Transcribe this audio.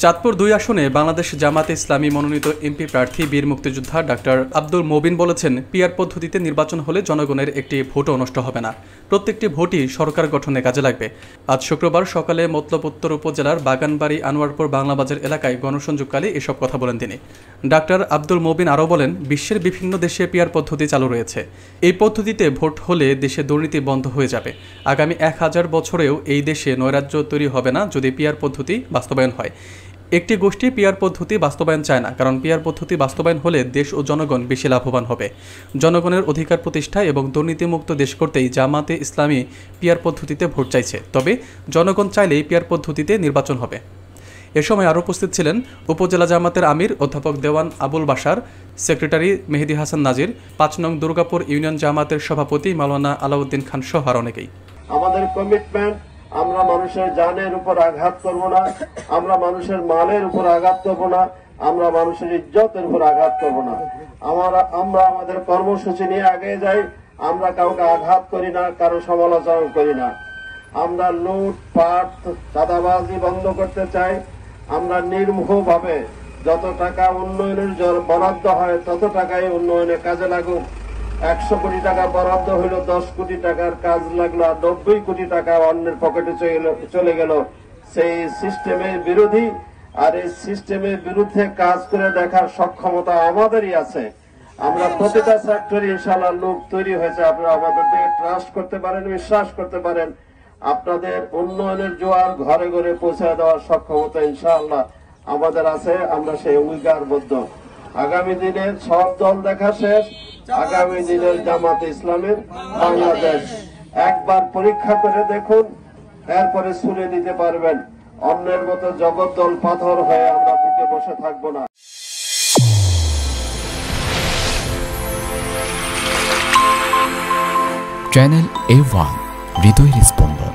চাঁদপুর ২ আসনে বাংলাদেশ জামাতে ইসলামী মনোনীত এমপি প্রার্থী বীর মুক্তিযোদ্ধা ডাক্তার আব্দুল মবিন বলেছেন, পিআর পদ্ধতিতে নির্বাচন হলে জনগণের একটি ভোটও নষ্ট হবে না, প্রত্যেকটি ভোটই সরকার গঠনে কাজে লাগবে। আজ শুক্রবার সকালে মতলব উত্তর উপজেলার বাগানবাড়ি আনোয়ারপুর বাংলাবাজার এলাকায় গণসংযোগকালে এসব কথা বলেন তিনি। ডাক্তার আব্দুল মবিন আরও বলেন, বিশ্বের বিভিন্ন দেশে পিআর পদ্ধতি চালু রয়েছে। এই পদ্ধতিতে ভোট হলে দেশে দুর্নীতি বন্ধ হয়ে যাবে। আগামী 1000 বছরেও এই দেশে নৈরাজ্য তৈরি হবে না যদি পিআর পদ্ধতি বাস্তবায়ন হয়। একটি গোষ্ঠী পিআর পদ্ধতি বাস্তবায়ন চায় না, কারণ পিআর পদ্ধতি বাস্তবায়ন হলে দেশ ও জনগণ বেশি লাভবান হবে। জনগণের অধিকার প্রতিষ্ঠা এবং দুর্নীতিমুক্ত দেশ করতেই জামাতে ইসলামী পিআর পদ্ধতিতে ভোট চাইছে। তবে জনগণ চাইলেই পিআর পদ্ধতিতে নির্বাচন হবে। এ সময় আরও উপস্থিত ছিলেন উপজেলা জামাতের আমির অধ্যাপক দেওয়ান আবুল বাশার, সেক্রেটারি মেহেদি হাসান নাজির, ৫ নং দুর্গাপুর ইউনিয়ন জামাতের সভাপতি মাওলানা আলাউদ্দিন খান সহ আর অনেকেই। আমাদের কমিটমেন্ট, আমরা মানুষের জানের উপর আঘাত করব না, আমরা মানুষের মালের উপর আঘাত করব না, আমরা মানুষের ইজ্জতের উপর আঘাত করব না। আমরা আমাদের কর্মসূচি নিয়ে আগে যাই। আমরা কাউকে আঘাত করি না, কারো সমালোচনা করি না। আমরা লুটপাট চাঁদাবাজি বন্ধ করতে চাই। আমরা নির্মোহভাবে যত টাকা উন্নয়নের বরাদ্দ হয় তত টাকাই উন্নয়নে কাজে লাগুক। 100 কোটি টাকা বরাদ্দ হইল, 10 কোটি টাকার কাজ লাগলো, আর 90 কোটি টাকা অন্যের পকেটে চলে গেল। সেই সিস্টেমের বিরোধী, আর এই সিস্টেমের বিরুদ্ধে কাজ করে দেখার সক্ষমতা আমাদেরই আছে। আমরা প্রতিটা সেক্টরে ইনশাআল্লাহ লোক তৈরি হয়েছে। আপনারা আমাদের থেকে ট্রাস্ট করতে পারেন, বিশ্বাস করতে পারেন। আপনাদের উন্নয়নের জোয়ার ঘরে ঘরে পৌঁছে দেওয়ার সক্ষমতা ইনশাআল্লাহ আমাদের আছে। আমরা সেই অঙ্গীকারবদ্ধ। আগামী দিনের সব দল দেখা শেষ। আগামী দিনের জামাতে ইসলামের বাংলাদেশ একবার পরীক্ষা করে দেখুন, এরপরে শুনে দিতে পারবেন। অন্যের মতো জগদ্দল পাথর হয়ে আমরা বুকে বসে থাকবো না। চ্যানেল A1 হৃদয়ের স্পন্দন।